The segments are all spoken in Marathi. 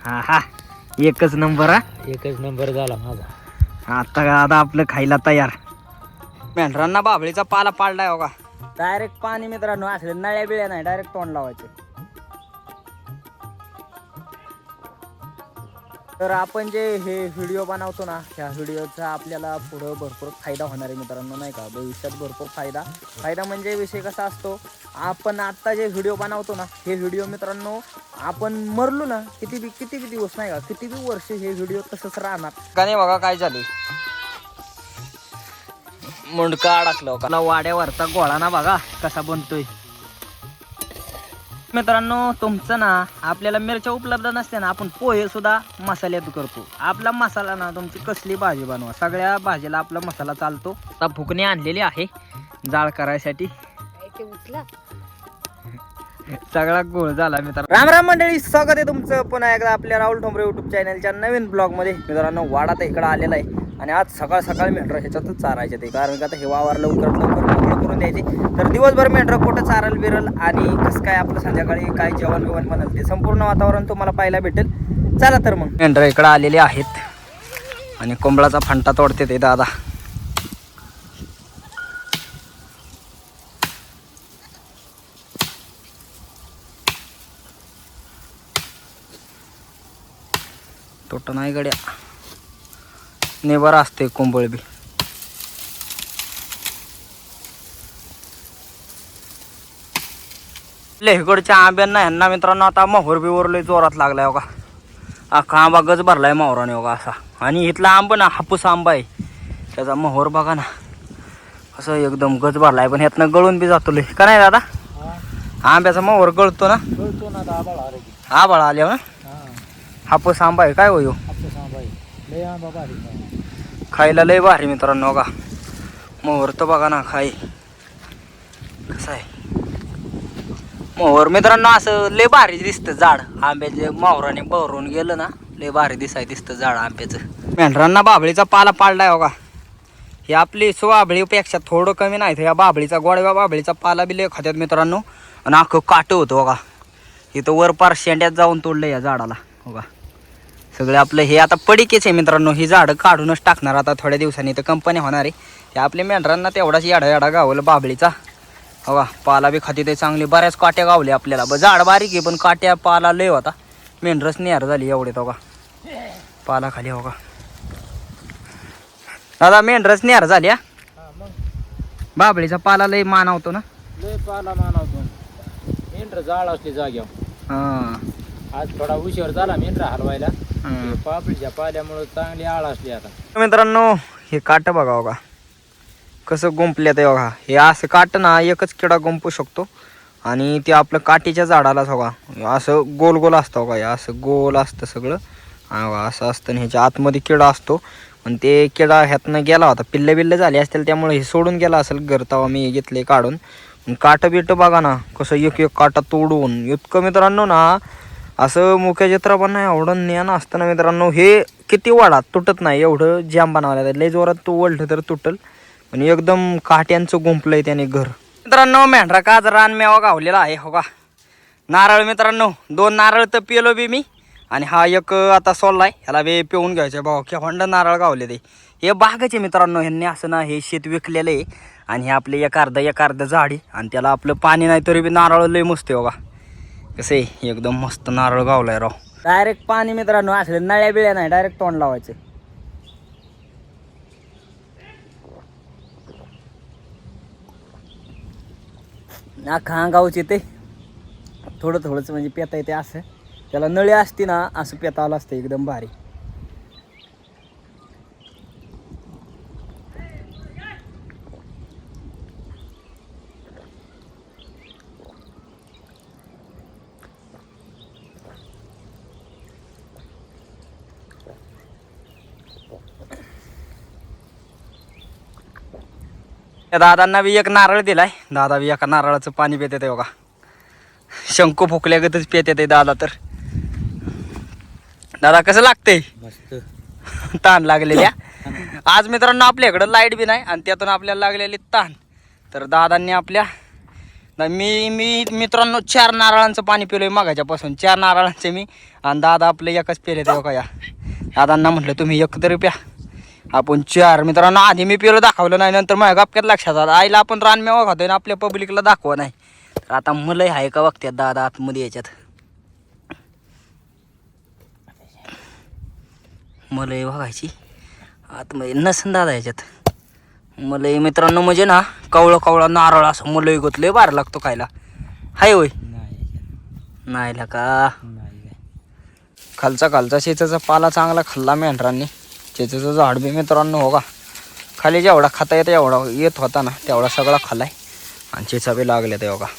हा हा एकच नंबर हा. एकच नंबर झाला माझा. आता आपलं खायला तयार. मेंढरांना बाभळीचा पाला पाडलाय हो का. डायरेक्ट पाणी मित्रांनो असले नळ्या बिळ्या नाही, डायरेक्ट तोंड लावायचे. तर आपण जे हे व्हिडिओ बनवतो ना, त्या व्हिडिओचा आपल्याला पुढं भरपूर फायदा होणार आहे मित्रांनो, नाही का. भविष्यात भरपूर फायदा म्हणजे विषय कसा असतो, आपण आत्ता जे व्हिडिओ बनवतो ना, हे व्हिडिओ मित्रांनो आपण मरलो ना, किती दिवस नाही का, किती वर्ष हे व्हिडिओ तसंच राहणार का नाही. बघा काय झाले, मुंडका अडकलो का वाड्यावरचा गोळा ना, बघा कसा बनतोय मित्रांनो. तुमचं ना आपल्याला मिरच्या उपलब्ध नसते ना, आपण पोहे सुद्धा मसाल्यात करतो. आपला मसाला ना तुमची कसली भाजी बनवा, सगळ्या भाजीला आपला मसाला चालतो. आता फुकणी आणलेली आहे जाळ करायसाठी. सगळा गोळ झाला मित्रांनो. राम राम मंडळी, स्वागत आहे तुमचं पुन्हा एकदा आपल्या राहुल ठोंबरे युट्यूब चॅनलच्या नवीन ब्लॉग मध्ये. मित्रांनो वाडा तर इकडं आलेला आहे आणि आज सकाळ मेंढरं ह्याच्यातच चारायचे ते, कारण का आता हे वावर लवकर मोकळं करून द्यायचे. तर दिवसभर मेंढरं कुठं चारल बिरल आणि कसं काय आपलं संध्याकाळी काय जेवण बिवण बनल ते संपूर्ण वातावरण तुम्हाला पाहायला भेटेल. चला तर मग. मेंढरं इकडं आलेले आहेत आणि कोंबळाचा फंटा तोडते ते दादा. तोट नाही गड्या, नेबर असते कोंबळ बी. इकडच्या आंब्यांना ह्यांना मित्रांनो आता मोहर बिवर लय जोरात लागलाय हो का. अख्खा आंबा गज भरलाय मोहराने हो का असा. आणि इथला आंबा ना हापूस आंबा आहे, त्याचा मोहर बघा ना असं एकदम गज भरलाय. पण ह्यातनं गळून बी जातो लय का नाही दादा. आंब्याचा मोहर गळतो ना, आबाळ आले ना. हापूस आंबा आहे काय हो ह्यो? खायला लय भारी मित्रांनो का. मोहर तर बघा ना खाई कसं आहे मोहर मित्रांनो. असं लय भारी दिसतं झाड आंब्याचे. मोहराने बहरून गेलं ना लय भारी दिसतं झाड आंब्याचं. मेंढरांना बाभळीचा पाला पाडलाय हो का. ही आपली स्वाभळीपेक्षा थोडं कमी नाही. या बाभळीचा गोडव्या बाभळीचा पाला बी लय खात्यात मित्रांनो. आणि अख्खं काटं होतं हो का. इथं वर पार शेंड्यात जाऊन तोडलं या झाडाला हो का. सगळे आपलं हे आता पडिकेच आहे मित्रांनो. ही झाडं काढूनच टाकणार आता थोड्या दिवसांनी, तर कंपनी होणार आहे. हे आपल्या मेंढरांना तेवढाच याडा गावलं बाभळीचा हो का. पाला बी खाती ते चांगली, बऱ्याच काट्या गावले आपल्याला. झाड बारीक आहे पण काट्या पाला लय होता. मेंढरच निहार झाली एवढे हो का पाला खाली हो का. दादा मेंढरच निहार झाली हा. बाभळीचा पाला लय मानवतो ना, लय पाला मानवतो. मेंढर जाळ असली जाग्यावर. हा आज थोडा उशीर झाला मेंढरा हलवायला. पापडीच्या पाल्यामुळे चांगली आळ असली. आता मित्रांनो हे काट बघा हो का कसं गुंपल्यात आहे बघा. हे असं काट ना एकच किडा गुंपू शकतो आणि ते आपलं काठीच्या झाडालाच हो का. असं गोल असतं का, असं गोल असतं सगळं असं असतं. ह्याच्या आतमध्ये किडा असतो आणि ते किडा ह्यातनं गेला होता. पिल्ले झाले असतील त्यामुळे हे सोडून गेला असेल गरतावा मी घेतले काढून. काट बिट बघा ना कसं एक काटा तोडून इतकं मित्रांनो ना. असं मुख्य चित्र पण नाही एवढं ज्ञान असतं ना मित्रांनो. हे किती वाडा तुटत नाही एवढं जॅम बनवलं. लय जोरात तो वळलं तर तुटल. आणि एकदम काट्यांचं गुंपलंय त्याने घर. मित्रांनो मेंढरा का रान मेवा गावलेला आहे हो का. नारळ मित्रांनो 2 नारळ तर पिलो बी मी. आणि हा एक आता सोललाय, ह्याला बी पिऊन घ्यायचं भाऊ. केव्हा नारळ गावले ते. हे बागाचे मित्रांनो. ह्यांनी असं ना हे शेत विकलेलं आहे आणि हे आपले एक अर्ध झाडी आणि त्याला आपलं पाणी नाही तरी बी नारळ लय मस्त आहे हो का. कसं आहे एकदम मस्त नारळ गावलाय राव. डायरेक्ट पाणी मित्रांनो असले नळ्या बिळ्या नाही, डायरेक्ट तोंड लावायचे. अख्खा अंगावचे ते थोडंच म्हणजे पेता येते असं. त्याला नळी असते ना असं पेता आलं असतं एकदम भारी. त्या दादांना बी एक नारळ दिलाय. दादा बी एका नारळाचं पाणी पिते ते बघा. शंकू फुकल्यागतच पिते ते दादा. तर दादा कसं लागतंय मस्त ताण लागलेल्या. आज मित्रांनो आपल्याकडं लाईट बी नाही आणि त्यातून आपल्याला लागलेली ताण. तर दादांनी आपल्या नाही मी मित्रांनो 4 नारळांचं पाणी पिलोय मागाच्यापासून. 4 नारळांचे मी आणि दादा आपले एकच पेले तेव्हा का या दादांना म्हटलं तुम्ही एक तरी प्या. आपण 4 मित्रांनो. आधी मी पिलो दाखवलं नाही, नंतर माझ्या गपक्यात लक्षात आलं आईला आपण रानमेवा खातोय ना आपल्या पब्लिकला दाखवा नाही. तर आता मलई आहे का बघत्यात दादा आतमध्ये याच्यात. मलई बघायची आतमध्ये नसन दादा याच्यात. मलई मित्रांनो म्हणजे ना कवळं कवळं नारळ असं मलई गोतलंय बार लागतो खायला. हाय होय नाही का. खालचा शेताचा पाला चांगला खाल्ला मेंढरांनी. शेताचं झाड बी मित्रांनो हो का खाली जेवढा खाता येतं एवढा येत होता ना तेवढा सगळा खाल्लाय. आणि चिचा बी लागल्या तेव्हा का.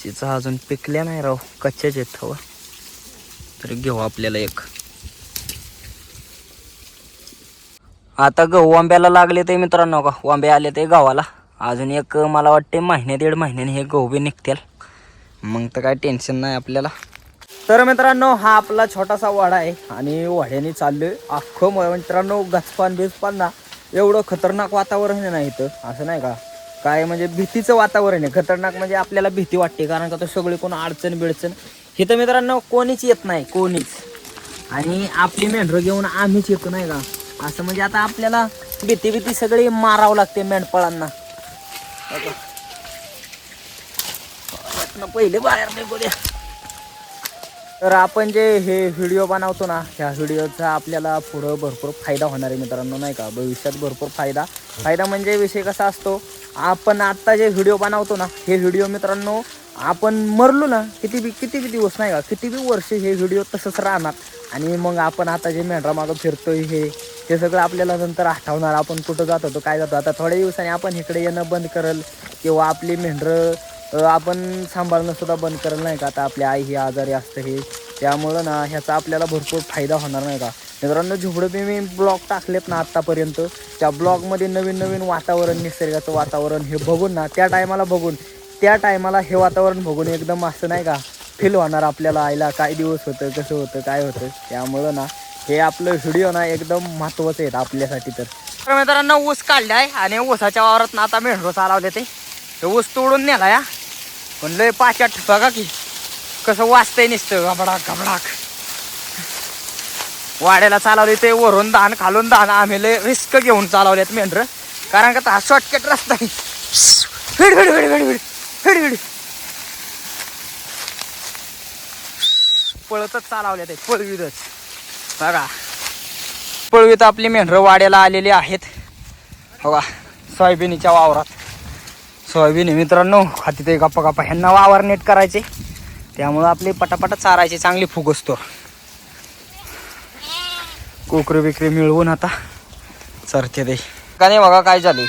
चिचा अजून पिकल्या नाही राव, कच्च्याच आहेत हवं. तरी घेऊ आपल्याला एक. आता गहू आंब्याला लागले ते मित्रांनो का. आंबे आले ते गावाला. अजून एक मला वाटते महिने 1.5 महिन्याने हे गहू बी निघतील. मग तर काय टेन्शन नाही आपल्याला. तर मित्रांनो हा आपला छोटासा वाडा आहे आणि वाड्याने चाललोय अख्खं. मित्रांनो गचपान बिचपान ना एवढं खतरनाक वातावरण आहे ना इथं. असं नाही का काय म्हणजे भीतीचं वातावरण आहे. खतरनाक म्हणजे आपल्याला भीती वाटते कारण का तो सगळे कोण अडचण बिडचण इथं मित्रांनो कोणीच येत नाही कोणीच. आणि आपली मेंढरं घेऊन आम्हीच येतो नाही का. असं म्हणजे आता आपल्याला भीती सगळी मारावं लागते मेंढपाळांना. पहिले बाहेर निघू द्या. तर आपण जे हे व्हिडिओ बनवतो ना ह्या व्हिडिओचा आपल्याला पुढं भरपूर फायदा होणार आहे मित्रांनो नाही का. भविष्यात भरपूर फायदा म्हणजे विषय कसा असतो. आपण आत्ता जे व्हिडिओ बनवतो ना हे व्हिडिओ मित्रांनो आपण मरलो ना किती बी दिवस नाही का किती बी वर्ष हे व्हिडिओ तसंच राहणार. आणि मग आपण आता जे मेंढरा मागं फिरतोय हे सगळं आपल्याला नंतर आठवणार. आपण कुठं जात होतो काय जातो. आता थोड्या दिवसांनी आपण इकडे येणं बंद करेल किंवा आपली मेंढरं आपण सांभाळणं सुद्धा बंद करेल नाही का. आता आपली आई ही आजारी असतं हे त्यामुळं ना ह्याचा आपल्याला भरपूर फायदा होणार नाही का मित्रांनो. जेवढं बी मी ब्लॉग टाकलेत ना आत्तापर्यंत त्या ब्लॉगमध्ये नवीन वातावरण निसर्गाचं वातावरण हे बघून ना त्या टायमाला हे वातावरण बघून एकदम असं नाही का फील होणार आपल्याला. आईला काय दिवस होतं कसं होतं काय होतं. त्यामुळं ना हे आपलं व्हिडिओ ना एकदम महत्त्वाचं आहेत आपल्यासाठी. तर मित्रांनो ऊस काढला आहे आणि ऊसाच्या वावरात ना आता मेंढरो चालवले ते ऊस तोडून नेला या. पण लय पाचाट बघा की कसं वाचतंय नुसतं घबडाक. वाड्याला चालवले ते वरून धान खालून धान. आम्ही लय रिस्क घेऊन चालवलेत मेंढर कारण का हा शॉर्टकट रस्ता आहे. फिड पळतच चालवले ते पळवीतच बघा. पळवीत आपली मेंढरं वाड्याला आलेली आहेत हो का. सोयाबीनीच्या वावरात सोयाबीन मित्रांनो हाती ते गप्पा ह्यांना वावर नेट करायचे त्यामुळं आपली पटापटा चारायची चांगली फूग असतो. कोकरी बिकरी मिळवून आता चरते ते का नाही बघा काय झाले.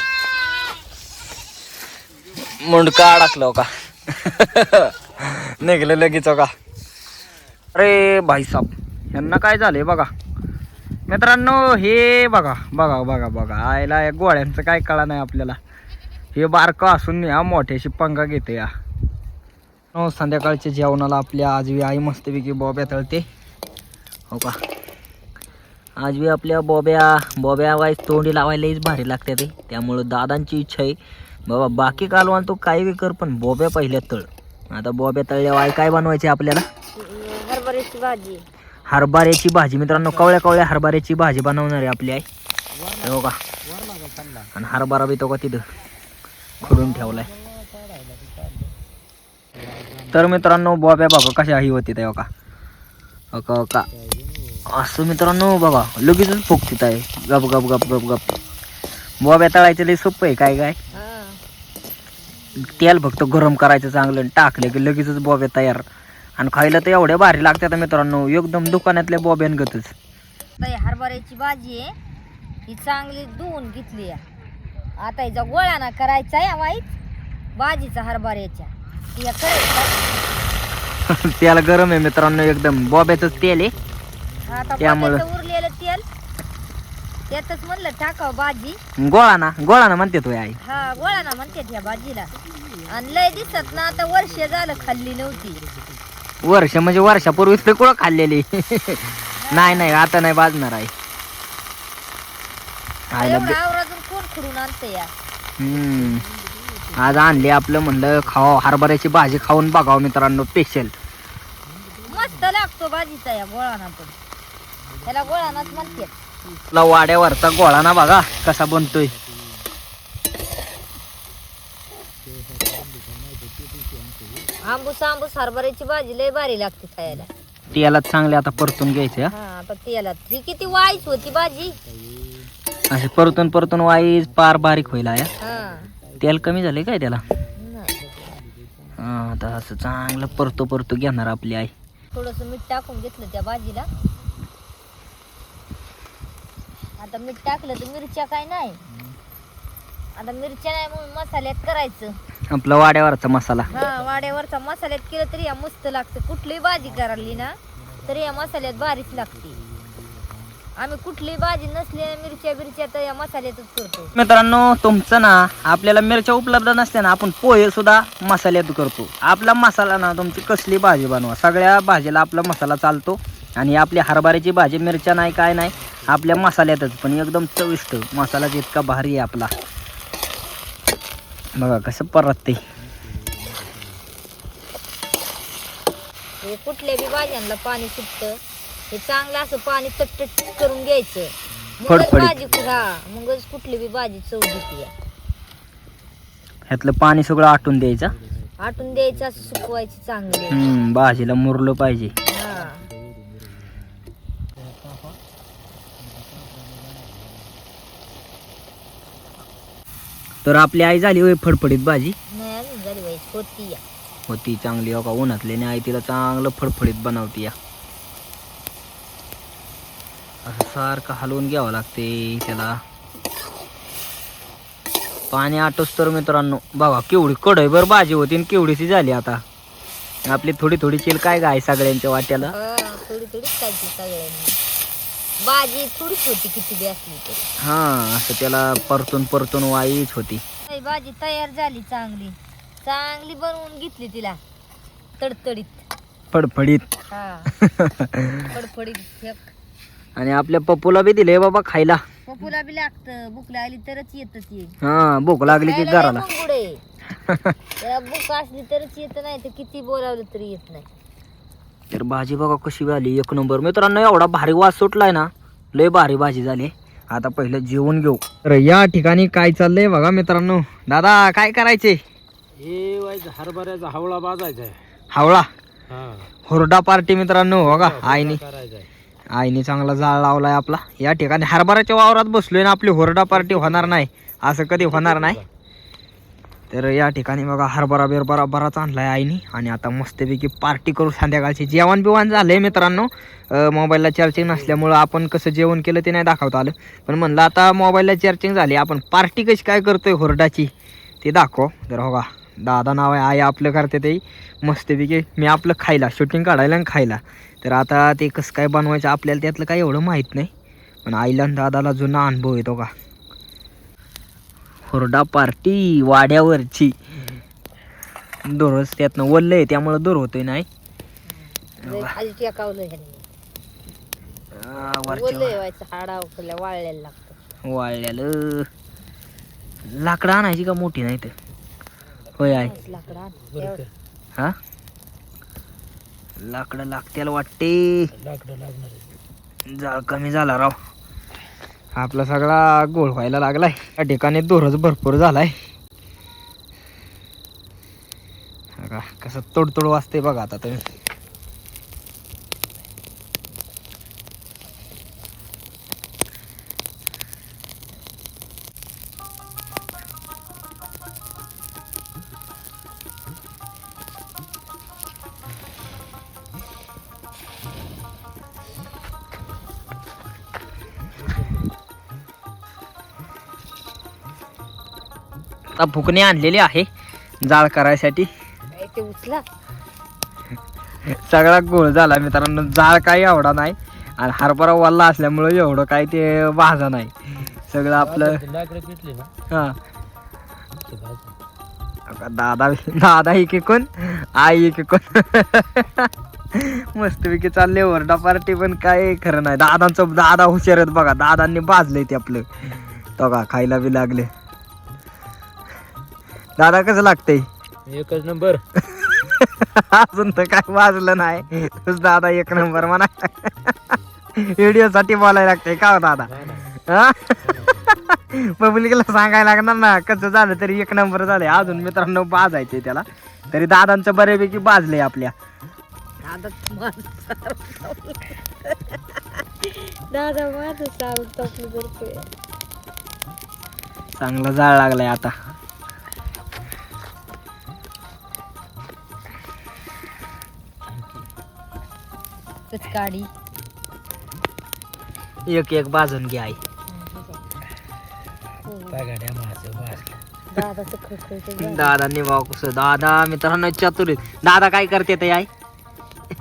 मुंडका अडकलं का निघलं लगेच का. अरे भाईसाहेब यांना काय झालंय बघा मित्रांनो. हे बघा आयला या गोळ्यांचं काय कळा नाही आपल्याला. हे बारकं असून या मोठ्याशी पंगा घेते या. संध्याकाळच्या जेवणाला आपल्या आजवी आई मस्तपैकी बॉब्या तळते हो का. आजवी आपल्या बॉब्या वाईस तोंडी लावायलाच भारी लागते ते. त्यामुळं दादांची इच्छा आहे बाबा बाकी कालवान तो काही बी कर पण बॉब्या पहिल्या तळ. आता बॉब्या तळल्यावर आई काय बनवायचे आपल्याला. हरभऱ्याची भाजी मित्रांनो. कवळ्या हरभऱ्याची भाजी बनवणार आहे आपली आई हो का. आणि हरभरा बी तो का तिथं खोडून ठेवलाय. तर मित्रांनो बॉब्या बघा कशा ही होती तेव्हा का असं मित्रांनो बघा लगेचच फुगतीत आहे. गप बॉब्या तळायचं लई सोपं आहे. काय तेल फक्त गरम करायचं चांगलं टाकले की लगेचच बॉब्या तयार. आणि खायला तर एवढ्या भारी लागतात मित्रांनो एकदम दुकानातल्या बॉब्यांगतच. हरभऱ्याची भाजी आहे ही चांगली धुवून घेतली. आता हिचा गोळा ना करायचा आहे वाईट भाजीचा हरभऱ्याच्या त्याला गरम आहे मित्रांनो एकदम. बॉब्याचंच तेल आहे त्यामुळं उरलेलं तेल त्यातच म्हणलं टाकावं भाजी. गोळा ना म्हणते तो आई. हा गोळा ना म्हणते ह्या भाजीला. आणि लय दिसत ना आता वर्ष झालं खाल्ली नव्हती. वर्ष म्हणजे वर्षापूर्वी तर कुठं खाल्लेली नाही आता नाही बाजणार आहे. आवराजून कोण खुडून आणते या. आज आणले आपलं म्हणलं खावा हरभऱ्याची भाजी खाऊन बघावं मित्रांनो स्पेशल. मस्त लागतो भाजीचा या गोळाना पण. त्याला गोळानाच म्हणते. आपला वाड्यावरचा गोळा ना बघा कसा बनतोय. आंबूस हरभऱ्याची भाजी लय भारी लागते खायला. तेलात चांगले आता परतून घ्यायचे. हा आता तेलात ही किती वाईच होती भाजी. असे परतून वाईज पार बारीक होईल या. हा तेल कमी झाले काय त्याला. नाही. हा आता असं चांगलं परतो घेणार आपली आई. थोडस मीठ टाकून घेतलं त्या भाजीला. आता मीठ टाकलं तर मिरच्या काय नाही. आता मिरच्या नाही म्हणून मसाल्यात करायचं. आपला वाड्यावरचा मसाला. हा वाड्यावरचा मसाल्यात केलं तरी या मस्त लागते. कुठलीही भाजी करायली ना तरी या मसाल्यात भारीच लागते. आम्ही कुठलीही भाजी नसली मिरच्या तर या मसाल्यातच करतो. मित्रांनो तुमचं ना आपल्याला मिरच्या उपलब्ध नसल्या ना आपण पोहे सुद्धा मसाल्यात करतो. आपला मसाला ना तुमची कसली भाजी बनवा सगळ्या भाजीला आपला मसाला चालतो. आणि आपली हरभऱ्याची भाजी मिरच्या नाही काय नाही आपल्या मसाल्यातच पण एकदम चविष्ट मसाला इतका भारी आहे आपला. बघा कसं परतते. हे कुठल्या बी भाज्यांना पाणी सुटतं. हे चांगलं असं पाणी तटतट करून घ्यायचं. मगच फडफडीत. भाजी मगच कुठली बी भाजी चव देते. ह्यातलं पाणी सगळं आटून द्यायचं. आटून द्यायचं असं सुकवायची चांगली. भाजीला मुरलं पाहिजे. हा तर आपली आई झाली होय फडफडीत भाजी. नाही अजून झाली बाई होती या. होती चांगली हो का उन्हातल्याने आई तिला चांगलं फडफडीत बनवती या. असं सारखं हलवून घ्यावं लागते त्याला. पाणी आटोस तर मित्रांनो बघा केवढी कढईभर भाजी होती आणि केवढीशी झाली आता. आपली थोडी चिल काय गाय सगळ्यांच्या वाट्याला. थोडी खायची सगळ्यांनी. भाजी थोडीच होती किती बी असली तरी. हा असं त्याला परतून वाईच होती. भाजी तयार झाली चांगली बनवून घेतली तिला तडतडीत फडफडीत. हा फडफडीत फेक. आणि आपल्या पप्पूला बी दिले बाबा खायला. पप्पूला बी लागतं. भूक लागली तरच येत ती. हा भूक लागली की घराला. त्याला भूक असली तरच येत नाही तर किती बोलावलं तरी येत नाही. तर भाजी बघा कशी झाली एक नंबर मित्रांनो. एवढा भारी वास सुटलाय ना लय भारी भाजी झाली. आता पहिलं जेवण घेऊ. तर या ठिकाणी काय चाललंय बघा मित्रांनो. दादा काय करायचे. हे हरभऱ्याचा हावळा बाजायचा आहे. हावळा हा हुरडा पार्टी मित्रांनो बघा. आईने करायचा आहे. आईने चांगला जाळ लावलाय आपला. या ठिकाणी हरभऱ्याच्या वावरात बसलोय ना आपली हुरडा पार्टी होणार नाही असं कधी होणार नाही. तर या ठिकाणी बघा हरभरा बिरभरा बराच आणलाय आईने. आणि आता मस्तपैकी पार्टी करू संध्याकाळची. जेवण बिवण झालंय मित्रांनो. मोबाईलला चार्जिंग नसल्यामुळं आपण कसं जेवण केलं ते नाही दाखवता आलं. पण म्हणलं आता मोबाईलला चार्जिंग झाली आपण पार्टी कशी काय करतोय हुरडाची ते दाखव. तर हो का दादा नाव आहे आई आपलं करते ते मस्तपैकी. मी आपलं खायला शूटिंग काढायला आणि खायला. तर आता ते कसं काय बनवायचं आपल्याला त्यातलं काय एवढं माहीत नाही. पण आईला आणि दादाला जुना अनुभव येतो का. हुरडा पार्टी वाड्यावरची. दोरच त्यातनं वल्ल आहे त्यामुळं दूर होतोय नाही. वाळल्याला लाकडं आणायची का मोठी नाही तर होय आहे. हा लाकडं लागत्याला वाटते. जाळ कमी झाला राव. आपला सगळा गोळ व्हायला लागलाय. या ठिकाणी दोरच भरपूर झालाय. कसं तोडतोड वाजते बघा आता तुम्ही. आता फुकणी आणलेली आहे जाळ करायसाठी. ते उचला सगळा गोळ झाला मित्रांनो. जाळ काही एवढा नाही आणि हरभरा वल्ला असल्यामुळे एवढं काय ते भाजा नाही. सगळं आपलं हा दादा एक कोण आई एक कोण मस्तपैकी चालले ओरडा पार्टी. पण काय खरं नाही. दादा हुशार आहेत बघा. दादांनी भाजलंय ते आपलं तो का खायला बी लागले. दादा कसं लागतंय? एकच नंबर. अजून तर काय वाजलं नाही तुझ दादा एक नंबर म्हणा. व्हिडिओ साठी बोलायला लागतंय का हो दादा? हा? पब्लिकला सांगायला लागणार ना कसं झालं तरी एक नंबर झालंय. अजून मित्रांनो बाजायचंय त्याला, तरी दादांचं बऱ्यापैकी बाजलंय आपल्या. दादा माझं सावध टोपलं करतोय. चांगला जाळ लागलाय आता. काडी एक एक बाजून घ्या आई. दादाचं खळखळतं. दादांनी भाऊ कसं दादा मित्रांनो चतुर आहेत. दादा काय करते ते आई?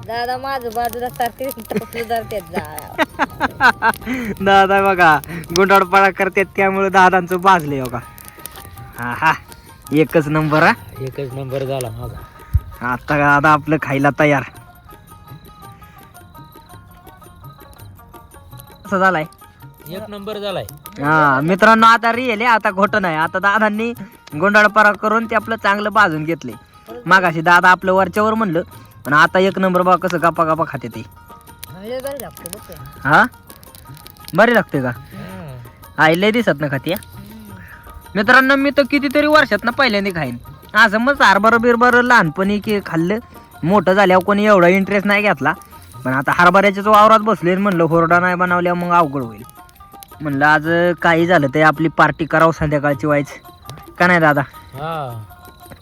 दादा माझं बाजूला सारखे टोपलं धरते दादा बघा गुंडाळपणा करतात त्यामुळे दादांचं बाजले बघा. हा हा एकच नंबर. हा एकच नंबर झाला माझा. आता दादा आपलं खायला तयार. असं झालाय. एक नंबर झालाय. हा मित्रांनो आता रिअल आहे, आता खोटं नाही. आता दादांनी गोंडाळपणा करून ते आपलं चांगलं भाजून घेतले. मागाशी दादा आपलं वरच्यावर म्हणलं, पण आता एक नंबर बघा कसं गप्पा गप्पा खाते ते. बरं लागतं बघ. हा बरे लागते का? आई लय दिसत ना खाते. मित्रांनो मी तर कितीतरी वर्षात ना पहिल्यांदा खाईन असं. मग हरभरा बिरभर लहानपणी की खाल्लं, मोठं झाल्यावर कोणी एवढा इंटरेस्ट नाही घेतला. पण आता हरभऱ्याच्याच वावरात बसले म्हणलं होरडा नाही बनवल्या मग अवघड होईल. म्हणलं आज काही झालं ते आपली पार्टी करावं संध्याकाळची व्हायच का नाही दादा?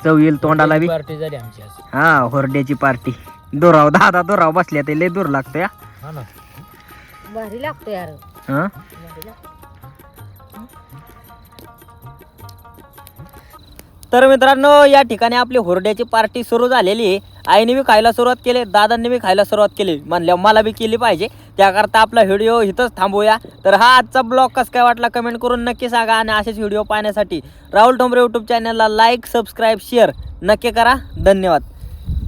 चव येईल तोंडाला बी. पार्टी झाली आमची आज. हा होरड्याची पार्टी. दोराव दादा दोराव बसल्या ते लय दूर लागतं या. भारी लागतो यार. हा तर मित्रांनो या ठिकाणी आपली हुरड्याची पार्टी सुरू झालेली आहे. आईने बी खायला सुरुवात केली, दादांनी बी खायला सुरुवात केली. म्हणल्यावर मला बी केली पाहिजे, त्याकरता आपला व्हिडिओ इथंच थांबूया. तर हा आजचा ब्लॉग कसं काय वाटला कमेंट करून नक्की सांगा. आणि असेच व्हिडिओ पाहण्यासाठी राहुल ठोंबरे यूट्यूब चॅनलला लाईक सबस्क्राईब शेअर नक्की करा. धन्यवाद.